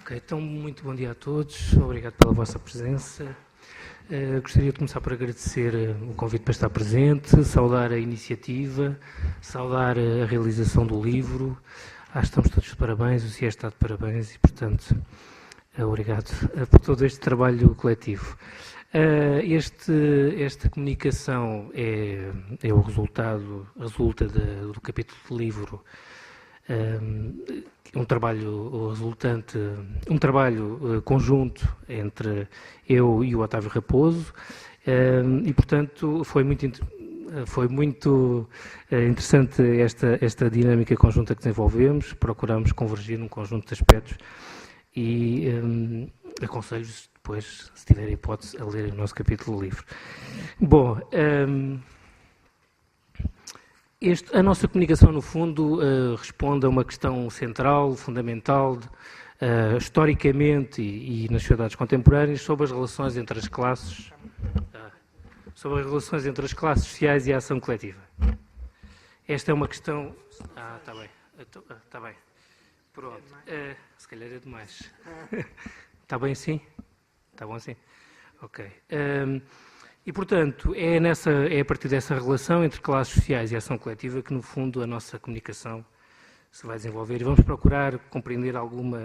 Ok, então muito bom dia a todos, obrigado pela vossa presença. Gostaria de começar por agradecer o convite para estar presente, saudar a iniciativa, saudar a realização do livro. Estamos todos de parabéns, o CIE está de parabéns e, portanto, obrigado por todo este trabalho coletivo. Esta comunicação é o resulta do capítulo de livro, um trabalho conjunto entre eu e o Otávio Raposo, e portanto foi muito interessante esta dinâmica conjunta que desenvolvemos. Procuramos convergir num conjunto de aspectos e aconselho-vos depois, se tiverem hipótese, a ler o nosso capítulo do livro. Bom, a nossa comunicação, no fundo, responde a uma questão central, fundamental, historicamente e nas sociedades contemporâneas, sobre as relações entre as classes, sociais e a ação coletiva. Esta é uma questão... está bem. Está bem. Pronto. Se calhar é demais. Está bem assim? Está bom assim? Ok. E, portanto, é a partir dessa relação entre classes sociais e ação coletiva que, no fundo, a nossa comunicação se vai desenvolver. E vamos procurar compreender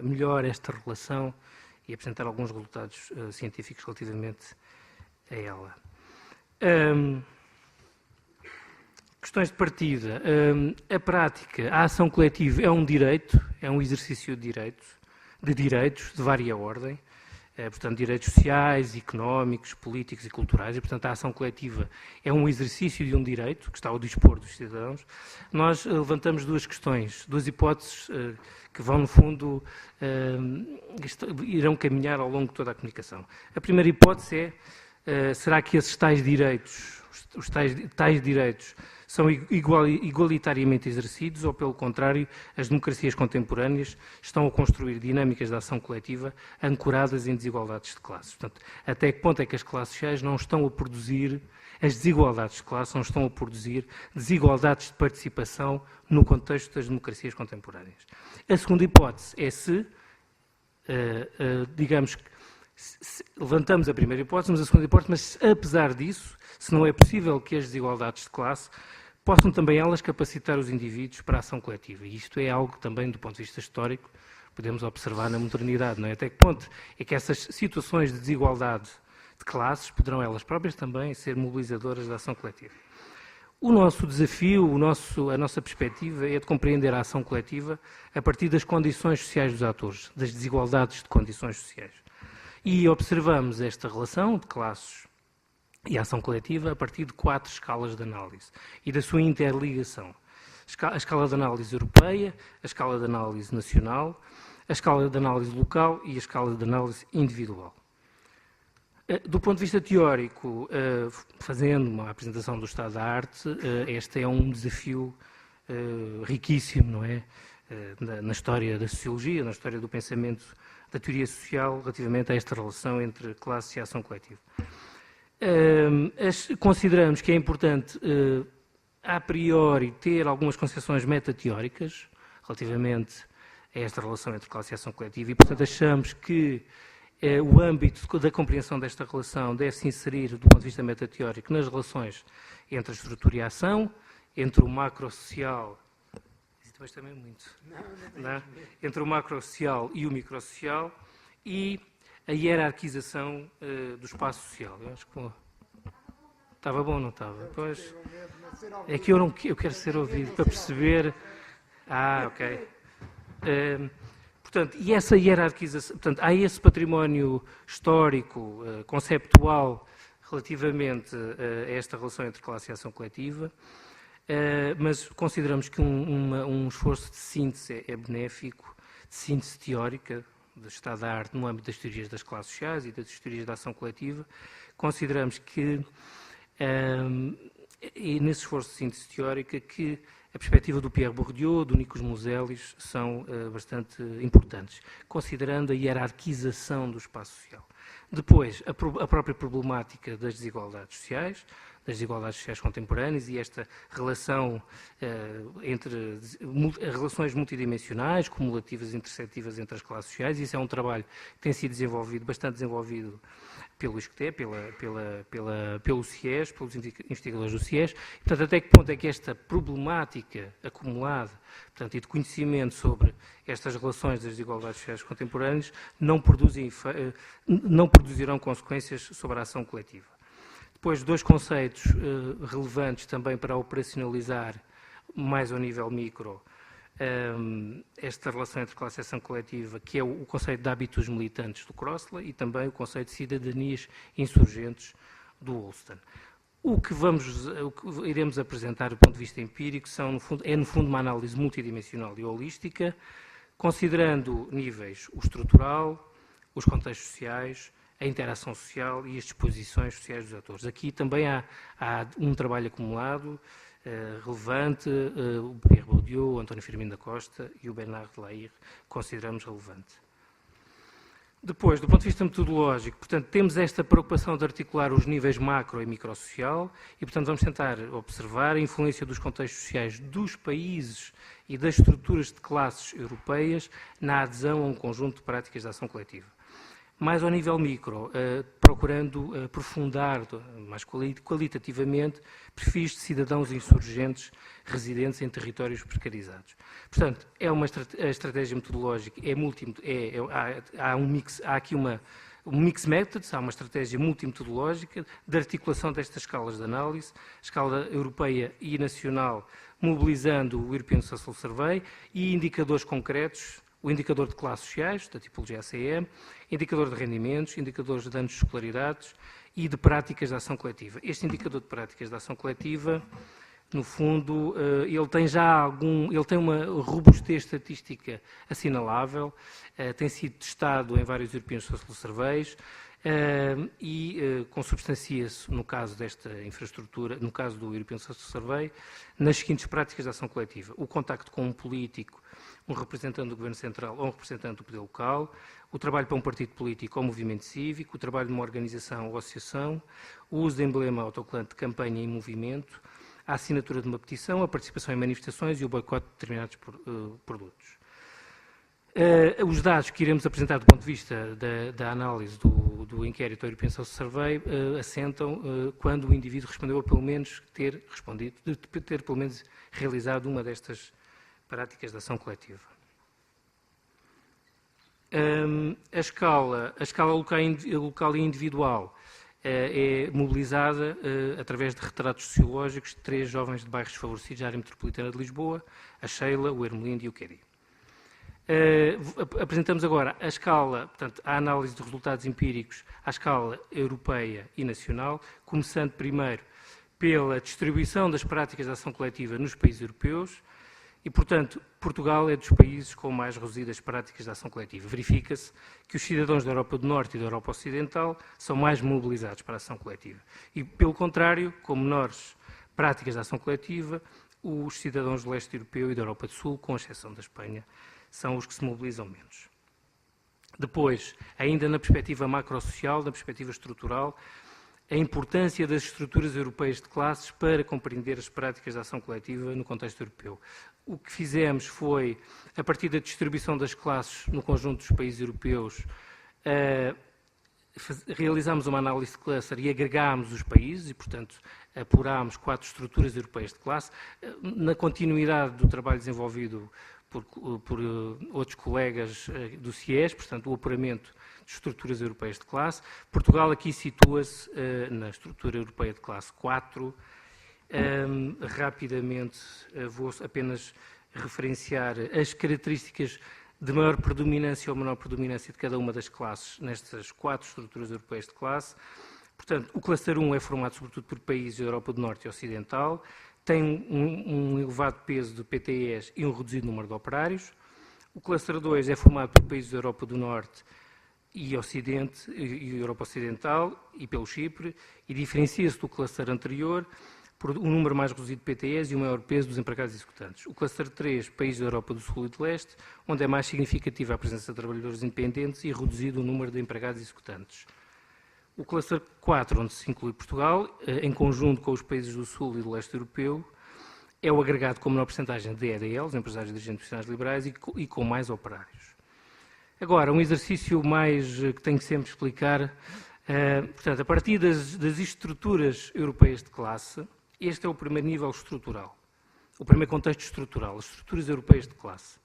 melhor esta relação e apresentar alguns resultados científicos relativamente a ela. Questões de partida. A prática, a ação coletiva é um direito, é um exercício de direitos de vária ordem. Portanto, direitos sociais, económicos, políticos e culturais, e, portanto, a ação coletiva é um exercício de um direito que está ao dispor dos cidadãos. Nós levantamos duas questões, duas hipóteses que vão, no fundo, irão caminhar ao longo de toda a comunicação. A primeira hipótese é, será que esses tais direitos, os tais direitos, são igualitariamente exercidos ou, pelo contrário, as democracias contemporâneas estão a construir dinâmicas de ação coletiva ancoradas em desigualdades de classes? Portanto, até que ponto é que as classes sociais não estão a produzir, as desigualdades de classe não estão a produzir desigualdades de participação no contexto das democracias contemporâneas? A segunda hipótese é digamos que, levantamos a primeira hipótese, mas a segunda hipótese, mas apesar disso, se não é possível que as desigualdades de classe possam também elas capacitar os indivíduos para a ação coletiva. E isto é algo também, do ponto de vista histórico, podemos observar na modernidade, não é? Até que ponto é que essas situações de desigualdade de classes poderão elas próprias também ser mobilizadoras da ação coletiva? O nosso desafio, a nossa perspectiva é de compreender a ação coletiva a partir das condições sociais dos atores, das desigualdades de condições sociais. E observamos esta relação de classes e ação coletiva a partir de 4 escalas de análise e da sua interligação. A escala de análise europeia, a escala de análise nacional, a escala de análise local e a escala de análise individual. Do ponto de vista teórico, fazendo uma apresentação do estado da arte, este é um desafio riquíssimo, não é? Na história da sociologia, na história do pensamento da teoria social relativamente a esta relação entre classe e ação coletiva. Consideramos que é importante, a priori, ter algumas concepções metateóricas relativamente a esta relação entre classe e ação coletiva e, portanto, achamos que o âmbito da compreensão desta relação deve-se inserir, do ponto de vista metateórico, nas relações entre a estrutura e a ação, entre o macrosocial, depois também muito, não? Entre o macrosocial e o microsocial e a hierarquização do espaço social. Eu acho que estava bom, não estava? Pois, é que eu quero ser ouvido para perceber. Ok. Portanto, e essa hierarquização, portanto, há esse património histórico, conceptual, relativamente a esta relação entre classe e ação coletiva, mas consideramos que um esforço de síntese é benéfico, de síntese teórica do estado da arte no âmbito das teorias das classes sociais e das teorias da ação coletiva. Consideramos que, e nesse esforço de síntese teórica, que a perspectiva do Pierre Bourdieu, do Nikos Mouzélis, são bastante importantes, considerando a hierarquização do espaço social. Depois, a própria problemática das desigualdades sociais, das desigualdades sociais contemporâneas e esta relação entre relações multidimensionais, cumulativas e intersectivas entre as classes sociais. Isso é um trabalho que tem sido desenvolvido, bastante desenvolvido pelo ISCTE, pelo CIES, pelos investigadores do CIES. E, portanto, até que ponto é que esta problemática acumulada, portanto, e de conhecimento sobre estas relações das desigualdades sociais contemporâneas não produzirão consequências sobre a ação coletiva. Depois, dois conceitos relevantes também para operacionalizar mais ao nível micro esta relação entre classe e ação coletiva, que é o conceito de hábitos militantes do Crossley e também o conceito de cidadanias insurgentes do Woolston. O que iremos apresentar do ponto de vista empírico é, no fundo, uma análise multidimensional e holística, considerando níveis o estrutural, os contextos sociais, a interação social e as disposições sociais dos atores. Aqui também há um trabalho acumulado relevante, o Pierre Bourdieu, o António Firmino da Costa e o Bernard Laire consideramos relevante. Depois, do ponto de vista metodológico, portanto, temos esta preocupação de articular os níveis macro e microsocial e, portanto, vamos tentar observar a influência dos contextos sociais dos países e das estruturas de classes europeias na adesão a um conjunto de práticas de ação coletiva. Mais ao nível micro, procurando aprofundar mais qualitativamente perfis de cidadãos insurgentes residentes em territórios precarizados. Portanto, a estratégia metodológica há aqui um mix methods, há uma estratégia multimetodológica de articulação destas escalas de análise, escala europeia e nacional, mobilizando o European Social Survey e indicadores concretos, o indicador de classes sociais, da tipologia ACM, indicador de rendimentos, indicadores de anos de escolaridades e de práticas de ação coletiva. Este indicador de práticas de ação coletiva, no fundo, ele tem uma robustez estatística assinalável, tem sido testado em vários European Social Surveys e consubstancia-se, no caso desta infraestrutura, no caso do European Social Survey, nas seguintes práticas de ação coletiva. O contacto com um político, um representante do Governo Central ou um representante do poder local, o trabalho para um partido político ou movimento cívico, o trabalho numa organização ou associação, o uso de emblema autocolante de campanha em movimento, a assinatura de uma petição, a participação em manifestações e o boicote de determinados produtos. Os dados que iremos apresentar do ponto de vista da análise do inquérito European Social Survey assentam quando o indivíduo respondeu a pelo menos ter pelo menos realizado uma destas práticas de ação coletiva. A escala local e individual é mobilizada através de retratos sociológicos de 3 jovens de bairros desfavorecidos da área metropolitana de Lisboa, a Sheila, o Hermelindo e o Queri. Apresentamos agora a escala, portanto, a análise de resultados empíricos à escala europeia e nacional, começando primeiro pela distribuição das práticas de ação coletiva nos países europeus, e, portanto, Portugal é dos países com mais reduzidas práticas de ação coletiva. Verifica-se que os cidadãos da Europa do Norte e da Europa Ocidental são mais mobilizados para a ação coletiva. E, pelo contrário, com menores práticas de ação coletiva, os cidadãos do leste europeu e da Europa do Sul, com exceção da Espanha, são os que se mobilizam menos. Depois, ainda na perspectiva macrosocial, na perspectiva estrutural, a importância das estruturas europeias de classes para compreender as práticas de ação coletiva no contexto europeu. O que fizemos foi, a partir da distribuição das classes no conjunto dos países europeus, realizámos uma análise de cluster e agregámos os países e, portanto, apurámos 4 estruturas europeias de classe, na continuidade do trabalho desenvolvido por outros colegas do CIES, portanto, o apuramento de estruturas europeias de classe. Portugal aqui situa-se na estrutura europeia de classe 4. Rapidamente vou apenas referenciar as características de maior predominância ou menor predominância de cada uma das classes nestas 4 estruturas europeias de classe. Portanto, o cluster 1 é formado sobretudo por países da Europa do Norte e Ocidental, tem um elevado peso de PTEs e um reduzido número de operários. O cluster 2 é formado por países da Europa do Norte e Ocidente, e Europa Ocidental e pelo Chipre, e diferencia-se do cluster anterior por um número mais reduzido de PTEs e um maior peso dos empregados executantes. O cluster 3, países da Europa do Sul e do Leste, onde é mais significativa a presença de trabalhadores independentes e reduzido o número de empregados executantes. O cluster 4, onde se inclui Portugal, em conjunto com os países do Sul e do Leste Europeu, é o agregado com menor porcentagem de EDLs, empresários dirigentes profissionais liberais, e com mais operários. Agora, um exercício mais que tenho que sempre explicar, portanto, a partir das estruturas europeias de classe, este é o primeiro nível estrutural, o primeiro contexto estrutural, as estruturas europeias de classe.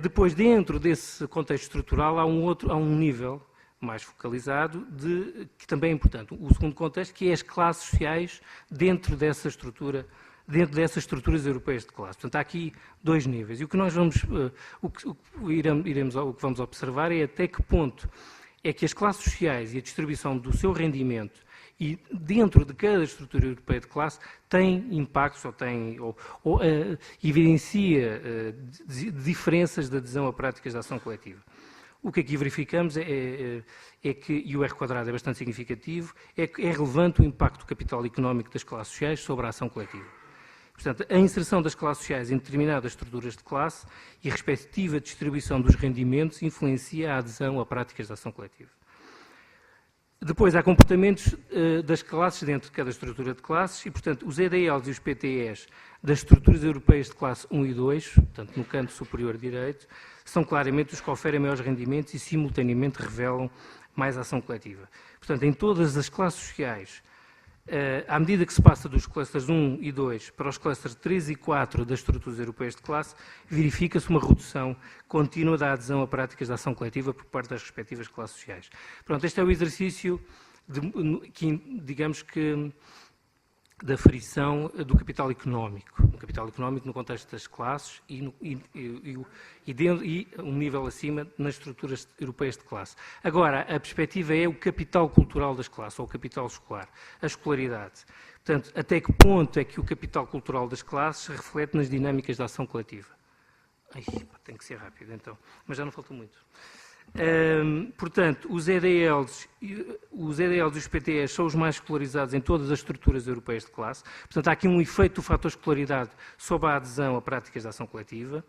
Depois, dentro desse contexto estrutural, há um nível mais focalizado, que também é importante, o segundo contexto, que é as classes sociais dentro dessas estruturas europeias de classe. Portanto, há aqui dois níveis. E o que nós o que vamos observar é até que ponto é que as classes sociais e a distribuição do seu rendimento e dentro de cada estrutura europeia de classe tem impactos ou evidencia diferenças de adesão a práticas de ação coletiva. O que aqui verificamos é que, e o R² é bastante significativo, é que é relevante o impacto do capital económico das classes sociais sobre a ação coletiva. Portanto, a inserção das classes sociais em determinadas estruturas de classe e a respectiva distribuição dos rendimentos influencia a adesão a práticas de ação coletiva. Depois, há comportamentos das classes dentro de cada estrutura de classes e, portanto, os EDLs e os PTEs das estruturas europeias de classe 1 e 2, portanto, no canto superior direito, são claramente os que oferem maiores rendimentos e, simultaneamente, revelam mais ação coletiva. Portanto, em todas as classes sociais, à medida que se passa dos clusters 1 e 2 para os clusters 3 e 4 das estruturas europeias de classe, verifica-se uma redução contínua da adesão a práticas de ação coletiva por parte das respectivas classes sociais. Pronto, este é o exercício, digamos que, da aferição do capital económico no contexto das classes e um nível acima nas estruturas europeias de classe. Agora, a perspectiva é o capital cultural das classes, ou o capital escolar, a escolaridade. Portanto, até que ponto é que o capital cultural das classes se reflete nas dinâmicas da ação coletiva? Tem que ser rápido, então, mas já não falta muito. Portanto, os EDLs e os PTEs são os mais escolarizados em todas as estruturas europeias de classe. Portanto, há aqui um efeito do fator escolaridade sobre a adesão a práticas de ação coletiva.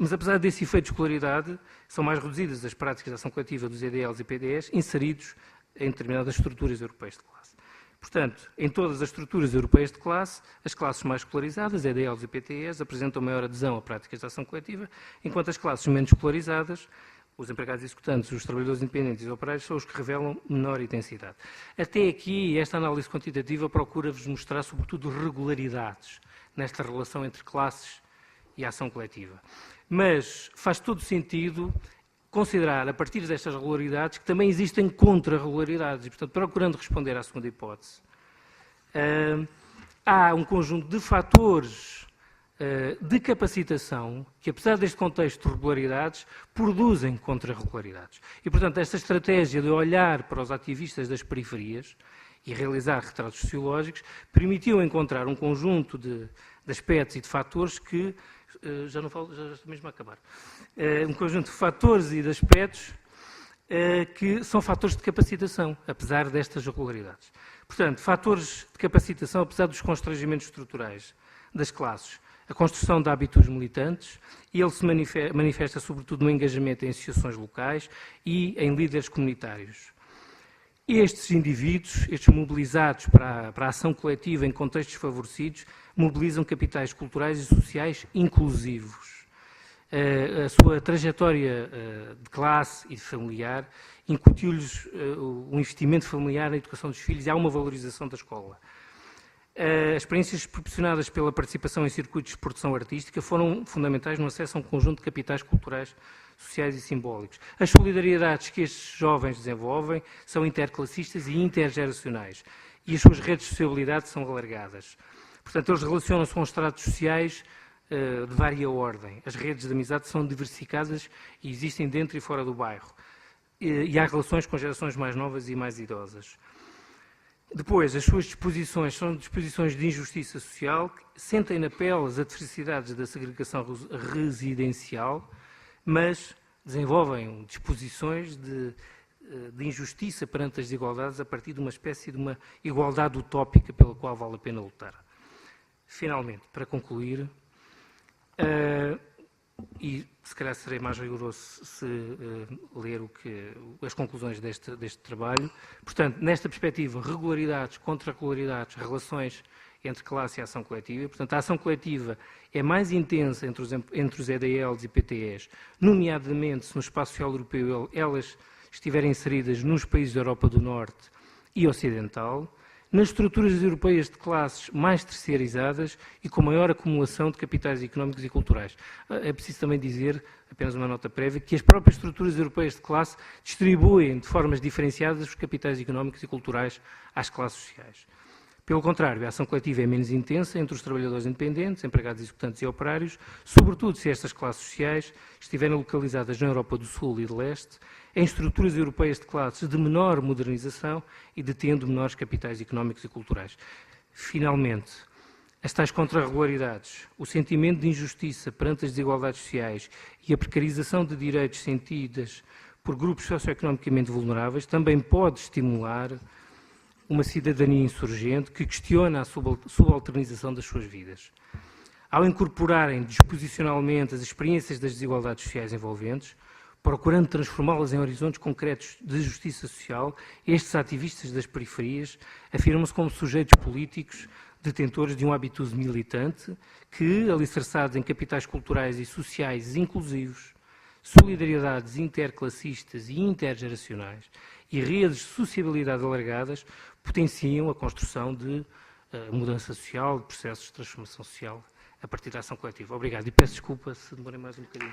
Mas, apesar desse efeito de escolaridade, são mais reduzidas as práticas de ação coletiva dos EDLs e PTEs inseridos em determinadas estruturas europeias de classe. Portanto, em todas as estruturas europeias de classe, as classes mais escolarizadas, EDLs e PTEs, apresentam maior adesão a práticas de ação coletiva, enquanto as classes menos escolarizadas, os empregados executantes, os trabalhadores independentes e os operários, são os que revelam menor intensidade. Até aqui, esta análise quantitativa procura-vos mostrar, sobretudo, regularidades nesta relação entre classes e ação coletiva. Mas faz todo sentido considerar, a partir destas regularidades, que também existem contra-regularidades. E, portanto, procurando responder à segunda hipótese, há um conjunto de fatores de capacitação que, apesar deste contexto de regularidades, produzem contra-regularidades. E, portanto, esta estratégia de olhar para os ativistas das periferias e realizar retratos sociológicos permitiu encontrar um conjunto de aspectos e de fatores que já estou mesmo a acabar. Um conjunto de fatores e de aspectos que são fatores de capacitação, apesar destas regularidades. Portanto, fatores de capacitação, apesar dos constrangimentos estruturais das classes, a construção de hábitos militantes, e ele se manifesta sobretudo no engajamento em associações locais e em líderes comunitários. Estes indivíduos, estes mobilizados para a ação coletiva em contextos favorecidos, mobilizam capitais culturais e sociais inclusivos. A sua trajetória de classe e de familiar incutiu-lhes um investimento familiar na educação dos filhos e há uma valorização da escola. As experiências proporcionadas pela participação em circuitos de produção artística foram fundamentais no acesso a um conjunto de capitais culturais, sociais e simbólicos. As solidariedades que estes jovens desenvolvem são interclassistas e intergeracionais e as suas redes de sociabilidade são alargadas. Portanto, eles relacionam-se com estratos sociais de vária ordem. As redes de amizade são diversificadas e existem dentro e fora do bairro. E há relações com gerações mais novas e mais idosas. Depois, as suas disposições são disposições de injustiça social, que sentem na pele as adversidades da segregação residencial, mas desenvolvem disposições de injustiça perante as desigualdades a partir de uma espécie de uma igualdade utópica pela qual vale a pena lutar. Finalmente, para concluir, e se calhar serei mais rigoroso se ler as conclusões deste trabalho. Portanto, nesta perspectiva, regularidades, contra-regularidades, relações entre classe e ação coletiva. Portanto, a ação coletiva é mais intensa entre os EDLs e PTEs, nomeadamente se no espaço social europeu elas estiverem inseridas nos países da Europa do Norte e Ocidental, nas estruturas europeias de classes mais terceirizadas e com maior acumulação de capitais económicos e culturais. É preciso também dizer, apenas uma nota prévia, que as próprias estruturas europeias de classe distribuem de formas diferenciadas os capitais económicos e culturais às classes sociais. Pelo contrário, a ação coletiva é menos intensa entre os trabalhadores independentes, empregados executantes e operários, sobretudo se estas classes sociais estiverem localizadas na Europa do Sul e de Leste, em estruturas europeias de classes de menor modernização e detendo menores capitais económicos e culturais. Finalmente, as tais contra-regularidades, o sentimento de injustiça perante as desigualdades sociais e a precarização de direitos sentidas por grupos socioeconomicamente vulneráveis também pode estimular uma cidadania insurgente que questiona a subalternização das suas vidas. Ao incorporarem disposicionalmente as experiências das desigualdades sociais envolventes, procurando transformá-las em horizontes concretos de justiça social, estes ativistas das periferias afirmam-se como sujeitos políticos detentores de um habitude militante que, alicerçados em capitais culturais e sociais inclusivos, solidariedades interclassistas e intergeracionais e redes de sociabilidade alargadas, potenciam a construção de mudança social, de processos de transformação social a partir da ação coletiva. Obrigado e peço desculpa se demorei mais um bocadinho.